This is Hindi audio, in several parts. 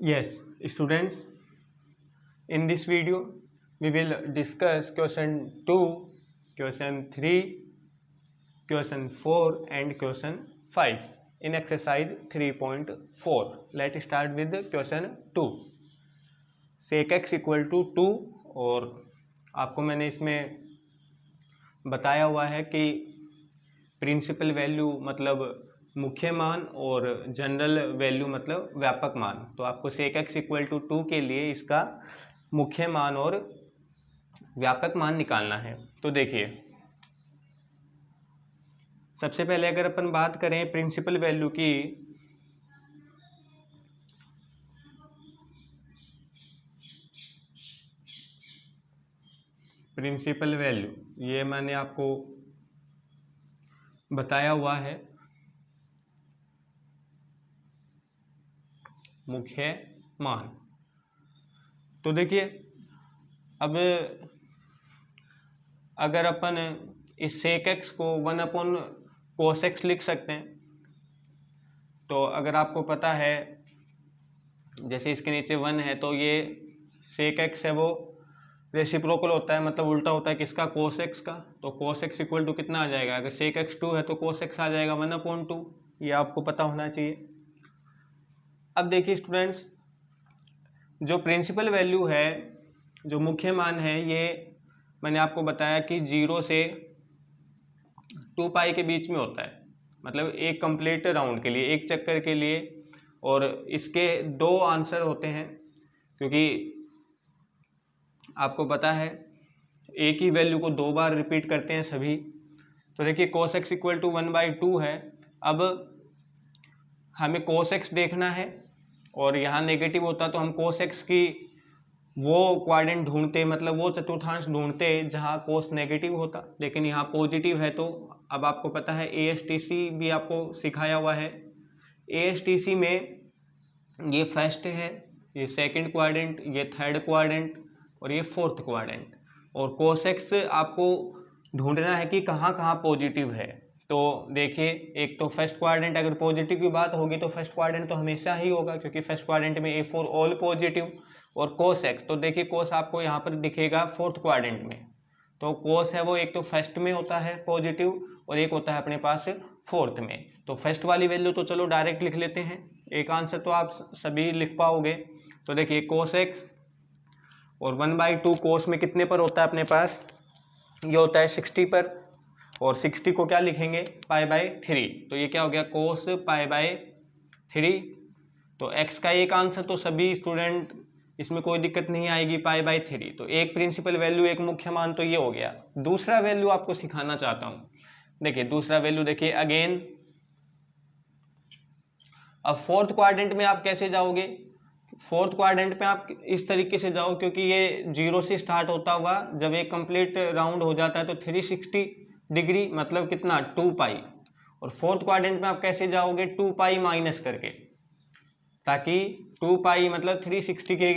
Yes, students, in this video we will discuss question 2, question 3, question 4 and question 5 in exercise 3.4. Let's start with question 2. sec x equal to 2 और आपको मैंने इसमें बताया हुआ है कि प्रिंसिपल वैल्यू मतलब मुख्य मान और जनरल वैल्यू मतलब व्यापक मान। तो आपको सेक एक्स इक्वल टू 2 के लिए इसका मुख्य मान और व्यापक मान निकालना है। तो देखिए, सबसे पहले अगर अपन बात करें प्रिंसिपल वैल्यू की, प्रिंसिपल वैल्यू ये मैंने आपको बताया हुआ है मुख्य मान। तो देखिए, अब अगर अपन इस सेक एक्स को 1 कोस एक्स लिख सकते हैं। तो अगर आपको पता है, जैसे इसके नीचे 1 है तो ये सेक एक्स है वो रेसिप्रोकल होता है, मतलब उल्टा होता है किसका, कोस एक्स का। तो कोस एक्स इक्वल टू कितना आ जाएगा, अगर सेक एक्स 2 है तो कोस एक्स आ जाएगा 1/2। ये आपको पता होना चाहिए। अब देखिए स्टूडेंट्स, जो प्रिंसिपल वैल्यू है, जो मुख्य मान है, ये मैंने आपको बताया कि 0 से 2 पाई के बीच में होता है, मतलब एक कंप्लीट राउंड के लिए, एक चक्कर के लिए। और इसके 2 आंसर होते हैं, क्योंकि आपको पता है एक ही वैल्यू को 2 बार रिपीट करते हैं सभी। तो देखिए cos x इक्वल टू 1/2 है। अब हमें cos x देखना है और यहाँ नेगेटिव होता तो हम cos x की वो क्वाड्रेंट ढूंढते, मतलब वो चतुर्थांश ढूंढते जहाँ cos नेगेटिव होता, लेकिन यहाँ पॉजिटिव है। तो अब आपको पता है ASTC भी आपको सिखाया हुआ है। ASTC में ये फर्स्ट है, ये सेकंड क्वाड्रेंट, ये थर्ड क्वाड्रेंट और ये फोर्थ क्वाड्रेंट। और cos x आपको ढूंढना है कि कहाँ कहाँ पॉजिटिव है। तो देखिए, एक तो फर्स्ट क्वाड्रेंट, अगर पॉजिटिव की बात होगी तो फर्स्ट क्वाड्रेंट तो हमेशा ही होगा, क्योंकि फर्स्ट क्वाड्रेंट में A फॉर ऑल पॉजिटिव। और cos x, तो देखिए cos आपको यहाँ पर दिखेगा फोर्थ क्वाड्रेंट में। तो cos है वो एक तो फर्स्ट में होता है पॉजिटिव और एक होता है अपने पास फोर्थ में। तो फर्स्ट वाली वैल्यू तो चलो डायरेक्ट लिख लेते हैं, एक आंसर तो आप सभी लिख पाओगे। तो देखिए cos x और 1/2 cos में कितने पर होता है अपने पास, ये होता है 60 पर। और 60 को क्या लिखेंगे, π/3। तो ये क्या हो गया, cos π/3। तो x का एक आंसर तो सभी स्टूडेंट, इसमें कोई दिक्कत नहीं आएगी, π/3। तो एक प्रिंसिपल वैल्यू, एक मुख्य मान तो ये हो गया। दूसरा वैल्यू आपको सिखाना चाहता हूँ। देखिए दूसरा वैल्यू, देखिए अगेन, अब फोर्थ क्वाड्रेंट में आप कैसे जाओगे, फोर्थ क्वाड्रेंट पे आप इस तरीके से जाओ, क्योंकि ये 0 से स्टार्ट होता हुआ जब एक कंप्लीट राउंड हो जाता है तो 360 डिग्री, मतलब कितना, 2 पाई। और फोर्थ क्वाड्रेंट में आप कैसे जाओगे, 2 पाई माइनस करके, ताकि 2 पाई मतलब 360 के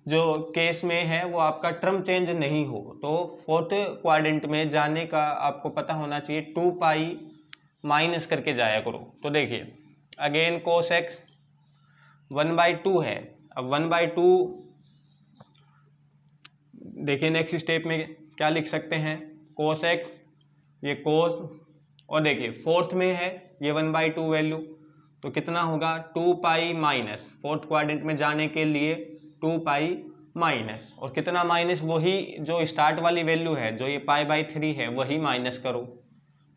जो केस में है वो आपका टर्म चेंज नहीं हो। तो फोर्थ क्वाड्रेंट में जाने का आपको पता होना चाहिए, 2 पाई माइनस करके जाया करो। तो देखिए अगेन cos x 1/2 है। अब 1/2, देखिए नेक्स्ट स्टेप में क्या लिख सकते हैं, cos x, ये cos, और देखिए फोर्थ में है ये 1/2 वैल्यू, तो कितना होगा, 2 पाई माइनस, फोर्थ क्वाड्रेंट में जाने के लिए 2 पाई माइनस, और कितना माइनस, वही जो स्टार्ट वाली वैल्यू है, जो ये π/3 है, वही माइनस करो।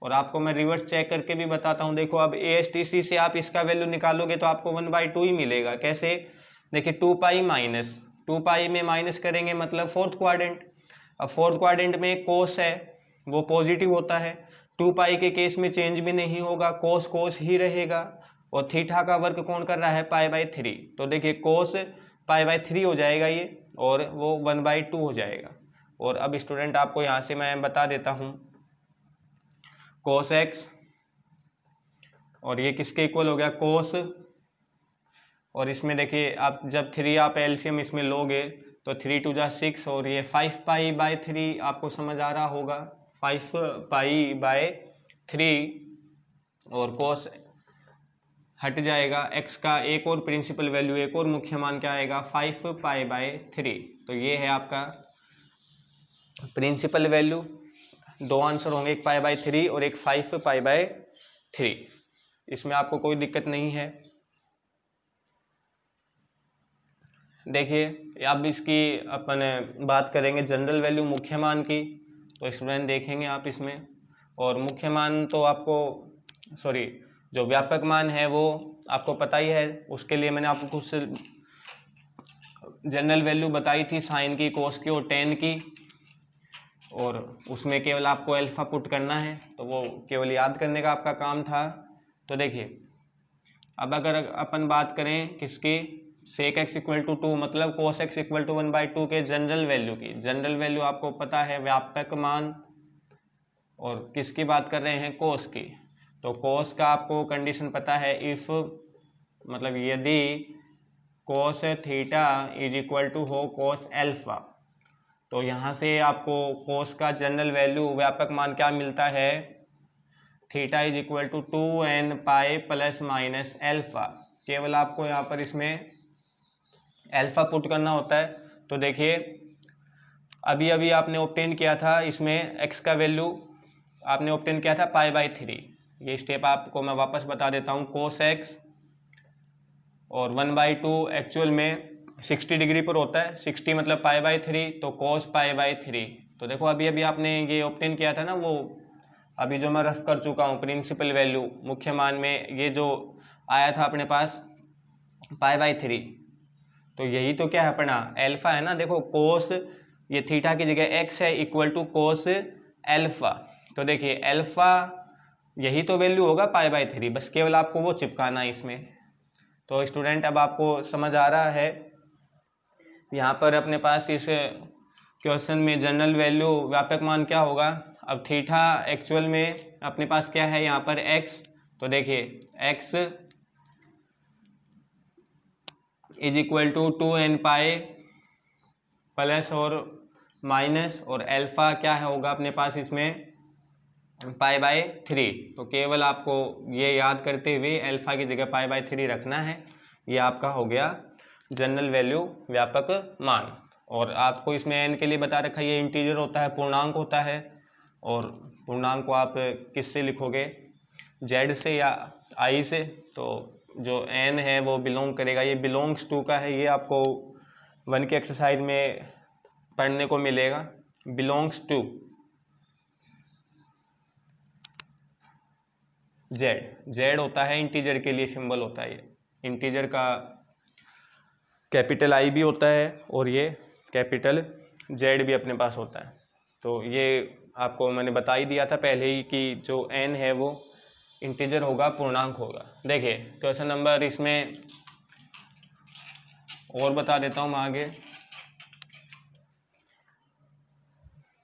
और आपको मैं रिवर्स चेक करके भी बताता हूँ। देखो अब ASTC से आप इसका वैल्यू निकालोगे तो आपको 1/2 ही मिलेगा। कैसे, देखिए 2 पाई माइनस, 2 पाई में माइनस करेंगे मतलब फोर्थ क्वाड्रेंट। अब फोर्थ क्वाड्रेंट में कोस है वो पॉजिटिव होता है, 2 पाई के केस में चेंज भी नहीं होगा, कोस कोस ही रहेगा। और थीटा का वर्क कौन कर रहा है, π/3। तो देखिए कोस π/3 हो जाएगा ये, और वो 1/2 हो जाएगा। और अब स्टूडेंट आपको यहाँ से मैं बता देता हूँ, cos x, और ये किसके इक्वल हो गया, cos, और इसमें देखिए आप जब 3 आप एलसीएम इसमें लोगे तो 3 2 जा 6, और ये 5 π/3 आपको समझ आ रहा होगा, 5 π/3। और cos हट जाएगा, x का एक और प्रिंसिपल वैल्यू, एक और मुख्य मान क्या आएगा 5π/3। तो ये है आपका प्रिंसिपल वैल्यू। दो आंसर होंगे, एक π/3 और एक 5π/3। इसमें आपको कोई दिक्कत नहीं है। देखिए अब इसकी अपन बात करेंगे जनरल वैल्यू मुख्य मान की। तो स्टूडेंट देखेंगे आप इसमें, और मुख्य मान तो आपको सॉरी जो व्यापक मान है वो आपको पता ही है। उसके लिए मैंने आपको कुछ जनरल वैल्यू बताई थी, साइन की, कोस की और टेन की, और उसमें केवल आपको अल्फा पुट करना है, तो वो केवल याद करने का आपका काम था। तो देखिए अब अगर अपन बात करें किसकी, सेक एक्स इक्वल टू 2 मतलब कोस एक्स इक्वल टू 1/2 के जनरल वैल्यू की। जनरल वैल्यू आपको पता है व्यापक मान, और किसकी बात कर रहे हैं, कोस की। तो कोस का आपको कंडीशन पता है, इफ मतलब यदि cos theta is equal to हो कोस एल्फा, तो यहाँ से आपको कोस का जनरल वैल्यू व्यापक मान क्या मिलता है, theta is equal to 2n pi ± alpha. केवल आपको यहाँ पर इसमें एल्फा पुट करना होता है। तो देखिए अभी अभी आपने ऑब्टेन किया था, इसमें एक्स का वैल्यू आपने ऑब्टेन किया था π/3। ये स्टेप आपको मैं वापस बता देता हूँ, कोस एक्स और 1/2 एक्चुअल में 60 डिग्री पर होता है, 60 मतलब π/3, तो कोस π/3। तो देखो अभी अभी आपने ये ऑब्टेन किया था ना, वो अभी जो मैं रफ कर चुका हूँ प्रिंसिपल वैल्यू मुख्य मान में, ये जो आया था अपने पास π/3, तो यही तो क्या है अपना एल्फा है ना। देखो कोस ये थीटा की जगह एक्स है, इक्वल टू कोस एल्फा। तो देखिए एल्फा यही तो वैल्यू होगा π/3, बस केवल आपको वो चिपकाना है इसमें। तो स्टूडेंट अब आपको समझ आ रहा है, यहाँ पर अपने पास इस क्वेश्चन में जनरल वैल्यू व्यापक मान क्या होगा। अब थीटा एक्चुअल में अपने पास क्या है यहाँ पर x, तो देखिए x is equal to 2n pi plus और माइनस, और एल्फा क्या है होगा अपने पास इसमें π/3। तो केवल आपको ये याद करते हुए एल्फा की जगह π/3 रखना है। ये आपका हो गया जनरल वैल्यू व्यापक मान। और आपको इसमें n के लिए बता रखा है ये इंटीजर होता है, पूर्णांक होता है, और पूर्णांक को आप किससे लिखोगे, z से या i से। तो जो n है वो बिलोंग करेगा, ये बिलोंग्स टू का है, ये आपको 1 की एक्सरसाइज में पढ़ने को मिलेगा, बिलोंग्स टू z होता है इंटीजर के लिए सिंबल होता है। ये इंटीजर का कैपिटल I भी होता है और ये कैपिटल Z भी अपने पास होता है। तो ये आपको मैंने बता ही दिया था पहले ही कि जो n है वो इंटीजर होगा, पूर्णांक होगा। देखिए क्वेश्चन नंबर इसमें और बता देता हूँ मैं आगे।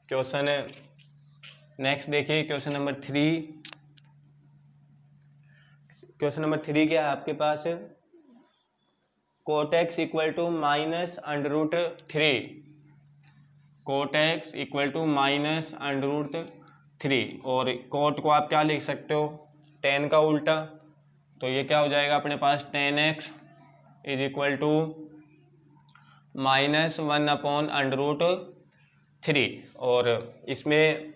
क्वेश्चन नेक्स्ट देखिए, क्वेश्चन नंबर 3। क्वेश्चन नंबर 3 क्या है आपके पास, cot x equal to -√3, cot x equal to -√3, और कोट को आप क्या लिख सकते हो, tan का उल्टा। तो ये क्या हो जाएगा अपने पास, tan x is equal to -1/√3। और इसमें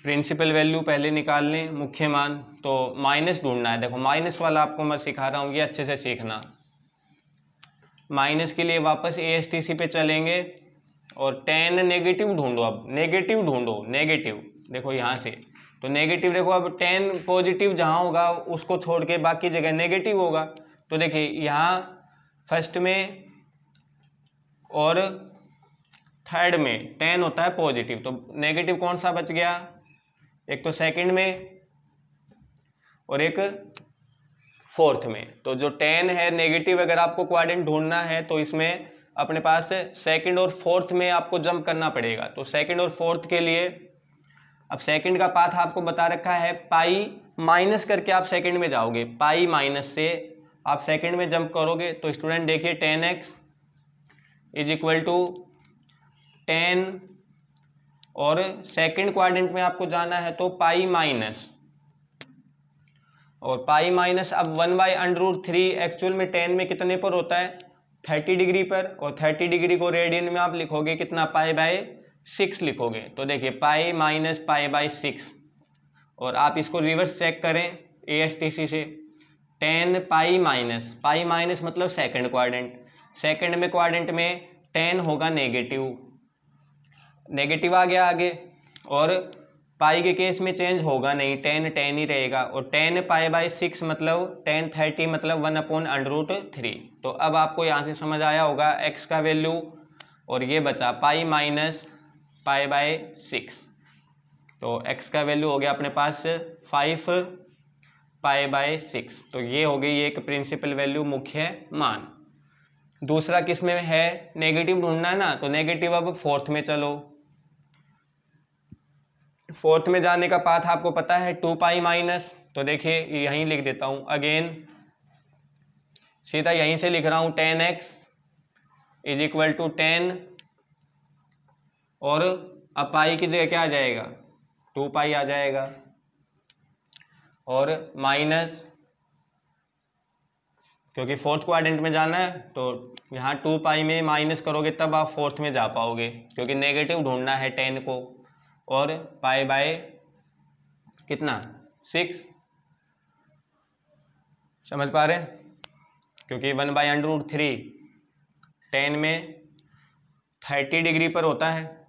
प्रिंसिपल वैल्यू पहले निकाल लें, मुख्य मान, तो माइनस ढूंढना है। देखो माइनस वाला आपको मैं सिखा रहा हूँ, ये अच्छे से सीखना। माइनस के लिए वापस ASTC पे चलेंगे, और tan नेगेटिव ढूंढो। अब नेगेटिव ढूंढो, नेगेटिव देखो यहाँ से, तो नेगेटिव देखो, अब tan पॉजिटिव जहाँ होगा उसको छोड़ के बाकी जगह नेगेटिव होगा। तो देखिए यहाँ फर्स्ट में और थर्ड में tan होता है पॉजिटिव, तो नेगेटिव कौन सा बच गया, एक तो सेकंड में और एक फोर्थ में। तो जो tan है नेगेटिव, अगर आपको क्वाड्रेंट ढूंढना है तो इसमें अपने पास सेकंड और फोर्थ में आपको जंप करना पड़ेगा। तो सेकंड और फोर्थ के लिए, अब सेकंड का पाथ आपको बता रखा है, पाई माइनस करके आप सेकंड में जाओगे, पाई माइनस से आप सेकंड में जंप करोगे। तो स्टूडेंट देखिए tan x is equal to tan, और सेकंड क्वाड्रेंट में आपको जाना है तो पाई माइनस, और पाई माइनस अब 1/√3 एक्चुअल में टेन में कितने पर होता है 30 डिग्री पर, और 30 डिग्री को रेडियन में आप लिखोगे कितना π/6 लिखोगे। तो देखिए पाई माइनस π/6, और आप इसको रिवर्स चेक करें ASTC से, 10 पाई माइनस मतलब सेकंड क्वाड्रेंट, सेकंड में क्वाड्रेंट में 10 होगा नेगेटिव आ गया आगे, और पाई के केस में चेंज होगा नहीं, 10 ही रहेगा, और 10 π/6 मतलब 10 30 मतलब 1/√3। तो अब आपको यहाँ से समझ आया होगा x का वैल्यू, और ये बचा पाई माइनस π/6। तो x का वैल्यू हो गया अपने पास 5 π/6। तो ये हो गई एक प्रिंसिपल वैल्यू, मुख्य मान। दूसरा किस में है, नेगेटिव ढूंढना है ना, तो नेगेटिव अब फोर्थ में चलो। फोर्थ में जाने का पाथ आपको पता है 2 पाई माइनस, तो देखिए यहीं लिख देता हूं, अगेन सीधा यहीं से लिख रहा हूं 10x = 10, और अब पाई की जगह क्या आ जाएगा 2 पाई आ जाएगा, और माइनस, क्योंकि फोर्थ क्वाड्रेंट में जाना है तो यहाँ 2 पाई में माइनस करोगे तब आप फोर्थ में जा पाओगे, क्योंकि नेगेटिव ढूंढना है 10 को, और कितना 6, समझ पा रहे हैं, क्योंकि 1/√3 10 में 30 डिग्री पर होता है।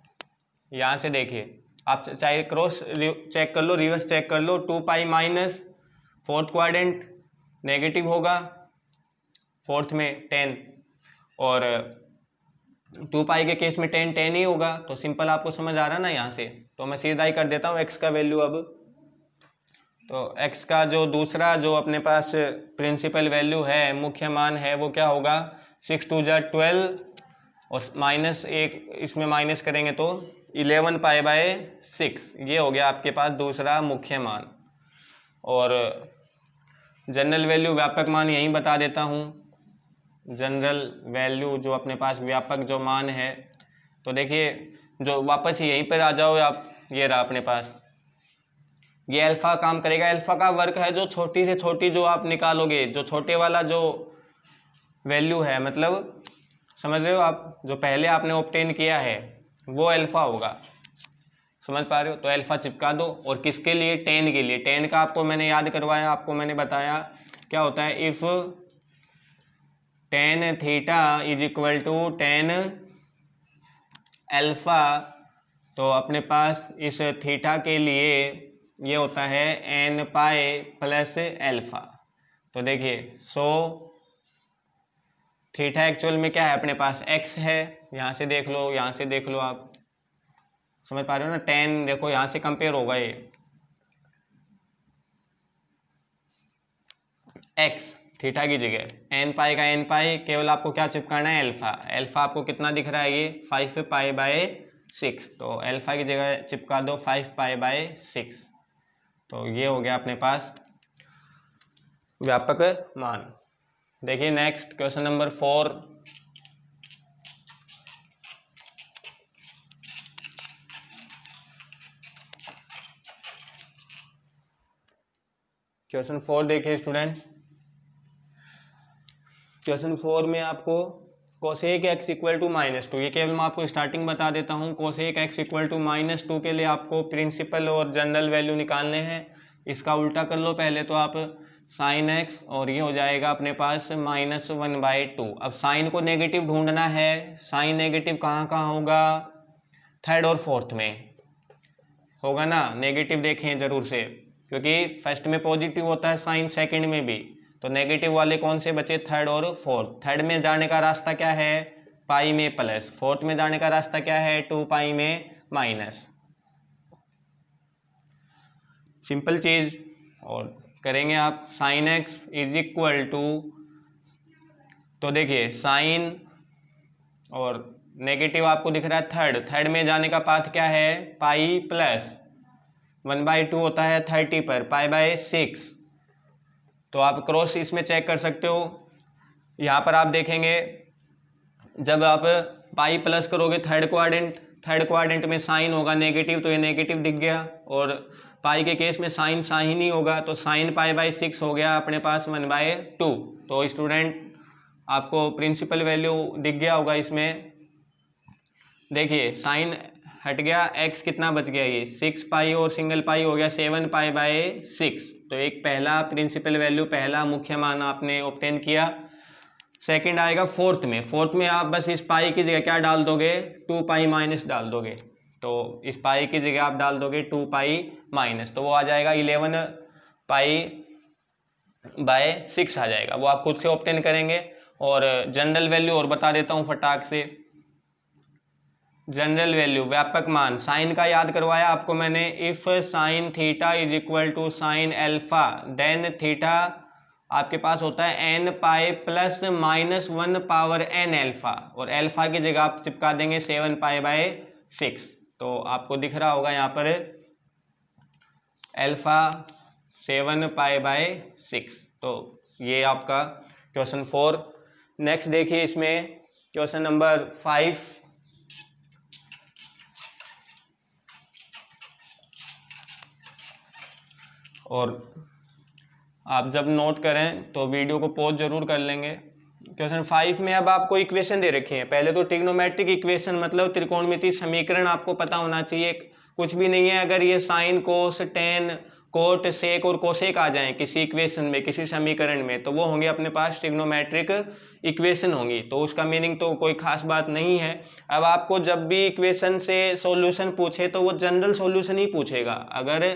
यहाँ से देखिए आप चाहे क्रॉस चेक कर लो, रिवर्स चेक कर लो, 2 pi minus fourth quadrant negative होगा, फोर्थ में 10, और 2 पाई के केस में 10 ही होगा। तो सिंपल आपको समझ आ रहा ना यहाँ से, तो मैं सीधा ही कर देता हूँ x का वैल्यू अब। तो x का जो दूसरा जो अपने पास प्रिंसिपल वैल्यू है, मुख्य मान है, वो क्या होगा 6 2 जा 12, और माइनस एक इसमें माइनस करेंगे तो 11 π/6, ये हो गया आपके पास दूसरा मुख्य मान। और जनरल वैल्यू व्यापक मान यहीं बता देता हूँ, जनरल वैल्यू जो अपने पास व्यापक जो मान है, तो देखिए जो वापस यहीं पर आ जाओ आप, ये रहा अपने पास, ये अल्फा काम करेगा। अल्फा का वर्क है जो छोटी से छोटी जो आप निकालोगे, जो छोटे वाला जो वैल्यू है, मतलब समझ रहे हो आप, जो पहले आपने ऑब्टेन किया है वो अल्फा होगा, समझ पा रहे हो। तो अल्फा चिपका दो, और किसके लिए 10 के लिए, 10 का आपको मैंने याद करवाया, आपको मैंने बताया क्या होता है, इफ tan थीटा = 10 अल्फा, तो अपने पास इस थीटा के लिए ये होता है n पाई प्लस अल्फा। तो देखिए थीटा एक्चुअल में क्या है अपने पास x है, यहाँ से देख लो, यहाँ से देख लो, आप समझ पा रहे हो ना, 10 देखो यहाँ से कंपेयर होगा, ये x थीटा की जगह n पाई का n पाई, केवल आपको क्या चिपकाना है अल्फा। अल्फा आपको कितना दिख रहा है, ये 5 π/6, तो अल्फा की जगह चिपका दो 5 π/6। तो ये हो गया अपने पास व्यापक मान। देखिए नेक्स्ट क्वेश्चन नंबर 4। क्वेश्चन 4 देखिए स्टूडेंट, क्वेश्चन 4 में आपको कोसेक x = -2, ये केवल मैं आपको स्टार्टिंग बता देता हूँ। कोसेक x = -2 के लिए आपको प्रिंसिपल और जनरल वैल्यू निकालने हैं। इसका उल्टा कर लो पहले तो आप साइन x, और ये हो जाएगा अपने पास -1/2। अब साइन को नेगेटिव ढूंढना है, साइन नेगेटिव कहाँ कहाँ होगा, थर्ड और फोर्थ में होगा ना, नेगेटिव देखें जरूर से, क्योंकि फर्स्ट में पॉजिटिव होता है साइन, सेकंड में भी, तो नेगेटिव वाले कौन से बचे, थर्ड और फोर्थ। थर्ड में जाने का रास्ता क्या है, पाई में प्लस, फोर्थ में जाने का रास्ता क्या है, 2 पाई में माइनस। सिंपल चीज, और करेंगे आप साइन x = तो देखिए साइन और नेगेटिव आपको दिख रहा है थर्ड में जाने का पाथ क्या है, पाई प्लस 1/2 होता है 30 पर, π/6। तो आप क्रॉस इसमें चेक कर सकते हो। यहाँ पर आप देखेंगे जब आप पाई प्लस करोगे थर्ड क्वाड्रेंट में साइन होगा नेगेटिव, तो ये नेगेटिव दिख गया, और पाई के केस में साइन साइन ही होगा, तो साइन पाई बाई 6 हो गया अपने पास 1/2। तो स्टूडेंट आपको प्रिंसिपल वैल्यू दिख गया होगा इसमें। देखिए साइन हट गया, एक्स कितना बच गया, ये 6 पाई और सिंगल पाई हो गया 7 पाई बाई 6। तो एक पहला प्रिंसिपल वैल्यू, पहला मुख्य मान आपने ऑब्टेन किया। सेकंड आएगा फोर्थ में आप बस इस पाई की जगह क्या डाल दोगे, 2 पाई माइनस डाल दोगे। तो इस पाई की जगह आप डाल दोगे 2 पाई माइनस, तो वो आ जाएगा 11 पाई बाय 6 आ जाएगा। वो आप खुद से ऑब्टेन करेंगे। और जनरल वैल्यू और बता देता हूँ फटाक से। जनरल वैल्यू व्यापक मान साइन का याद करवाया आपको मैंने। If sine theta is equal to sine alpha then theta आपके पास होता है n pi plus minus 1 power n alpha, और एल्फा की जगह आप चिपका देंगे 7 पाई बाय 6। तो आपको दिख रहा होगा यहाँ पर एल्फा 7 पाई बाय 6। तो ये आपका क्वेश्चन 4। नेक्स्ट देखिए इसमें क्वेश्चन नंबर 5। और आप जब नोट करें तो वीडियो को पॉज जरूर कर लेंगे। क्वेश्चन 5 में अब आपको इक्वेशन दे रखी है। पहले तो ट्रिग्नोमेट्रिक इक्वेशन मतलब त्रिकोणमितीय समीकरण आपको पता होना चाहिए। कुछ भी नहीं है, अगर ये sine cos tan cot sec और कोसेक आ जाएं किसी इक्वेशन में, किसी समीकरण में, तो वो होंगे अपने पास ट्रिग्नोमेट्रिक इक्वेशन होंगी। तो उसका मीनिंग तो कोई खास बात नहीं है। अब आपको जब भी इक्वेशन से सॉल्यूशन पूछे तो वो जनरल सॉल्यूशन ही पूछेगा। अगर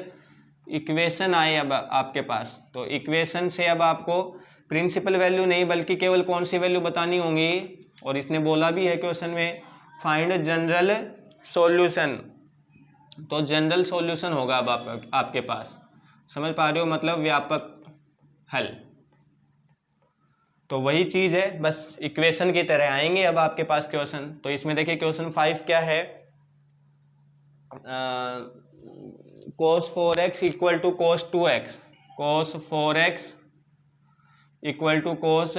इक्वेशन आए अब आपके पास, तो इक्वेशन से अब आपको प्रिंसिपल वैल्यू नहीं बल्कि केवल कौन सी वैल्यू बतानी होंगी। और इसने बोला भी है क्वेश्चन में फाइंड जनरल सॉल्यूशन, तो जनरल सॉल्यूशन होगा अब आपके पास। समझ पा रहे हो, मतलब व्यापक हल। तो वही चीज है, बस इक्वेशन की तरह आएंगे अब आपके पास क्वेश्चन। तो इसमें देखिए क्वेश्चन 5 क्या है, cos 4x equal to cos 2x, cos 4x equal to cos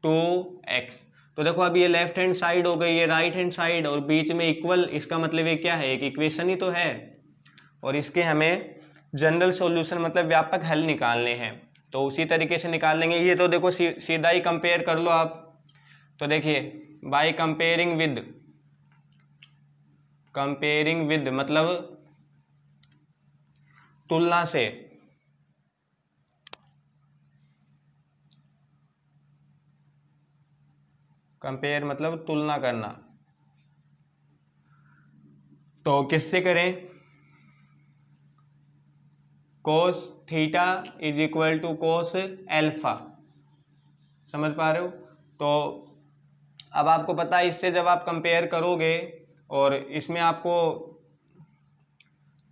2x। तो देखो अब ये लेफ्ट हैंड साइड हो गई, ये राइट हैंड साइड, और बीच में इक्वल, इसका मतलब ये क्या है, एक इक्वेशन ही तो है। और इसके हमें जनरल सॉल्यूशन मतलब व्यापक हल निकालने हैं। तो उसी तरीके से निकाल लेंगे। ये तो देखो सीधा ही कंपेयर कर लो आप। तो देखिए बाय कंपेयरिंग विद मतलब तुलना से, कंपेयर मतलब तुलना करना। तो किससे करें, cos theta is equal to cos alpha. समझ पा रहे हो। तो अब आपको पता है इससे जब आप कंपेयर करोगे, और इसमें आपको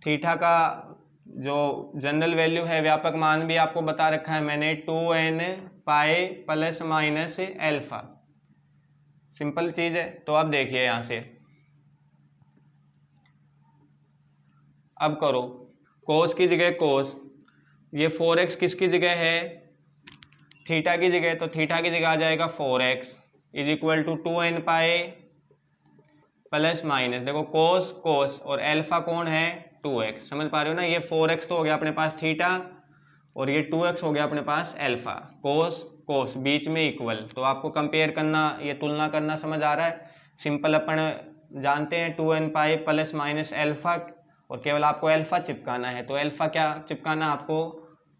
थीटा का जो जनरल वैल्यू है, व्यापक मान भी आपको बता रखा है मैंने, 2n pi plus minus alpha. Simple चीज है। तो अब देखिए यहां से, अब करो कोस की जगह कोस, ये 4x किसकी जगह है, थीटा की जगह। तो थीटा की जगह आ जाएगा 4x is equal to 2n pi plus minus, देखो कोस कोस और एल्फा कौन है, 2x। समझ पा रहे हो ना। ये 4x तो हो गया अपने पास थीटा, और ये 2x हो गया अपने पास एल्फा। कोस कोस बीच में इक्वल, तो आपको कंपेयर करना, ये तुलना करना समझ आ रहा है। सिंपल अपन जानते हैं 2n pi plus minus alpha, और केवल आपको एल्फा चिपकाना है। तो एल्फा क्या चिपकाना, आपको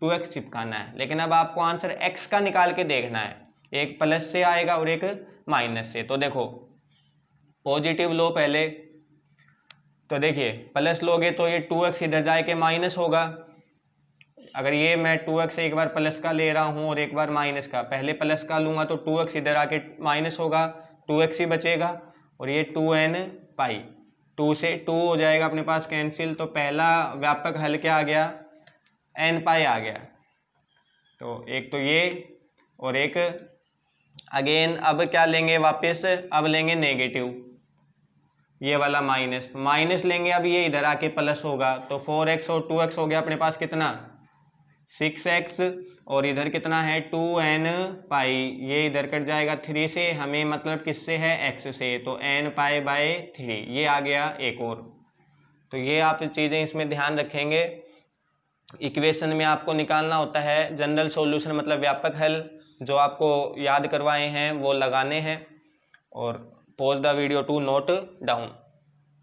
2x चिपकाना है। लेकिन अब आपको आंसर x का निकाल के देखना है, एक प्लस से आएगा और एक माइनस से। तो देखो पॉजिटिव लो पहले, तो देखिए प्लस लोगे तो ये 2x इधर जाके माइनस होगा। अगर ये मैं 2x एक बार प्लस का ले रहा हूँ और एक बार माइनस का, पहले प्लस का लूँगा तो 2x इधर आके माइनस होगा, 2x ही बचेगा। और ये 2n पाई, 2 से 2 हो जाएगा अपने पास कैंसिल। तो पहला व्यापक हल क्या आ गया, n पाई आ गया। तो एक तो ये, और एक अगेन अब क्या लेंगे वापस, अब लेंगे नेगेटिव, ये वाला माइनस लेंगे। अब ये इधर आके प्लस होगा, तो 4x और 2x हो गया अपने पास कितना, 6x, और इधर कितना है 2n पाई, ये इधर कट जाएगा 3 से, हमें मतलब किससे है, x से। तो n पाई बाय 3 ये आ गया एक और। तो ये आप चीज़ें इसमें ध्यान रखेंगे। इक्वेशन में आपको निकालना होता है जनरल सॉल्यूशन, मतलब व्यापक हल जो आपको याद करवाए हैं वो लगाने हैं। और pause the video to note down.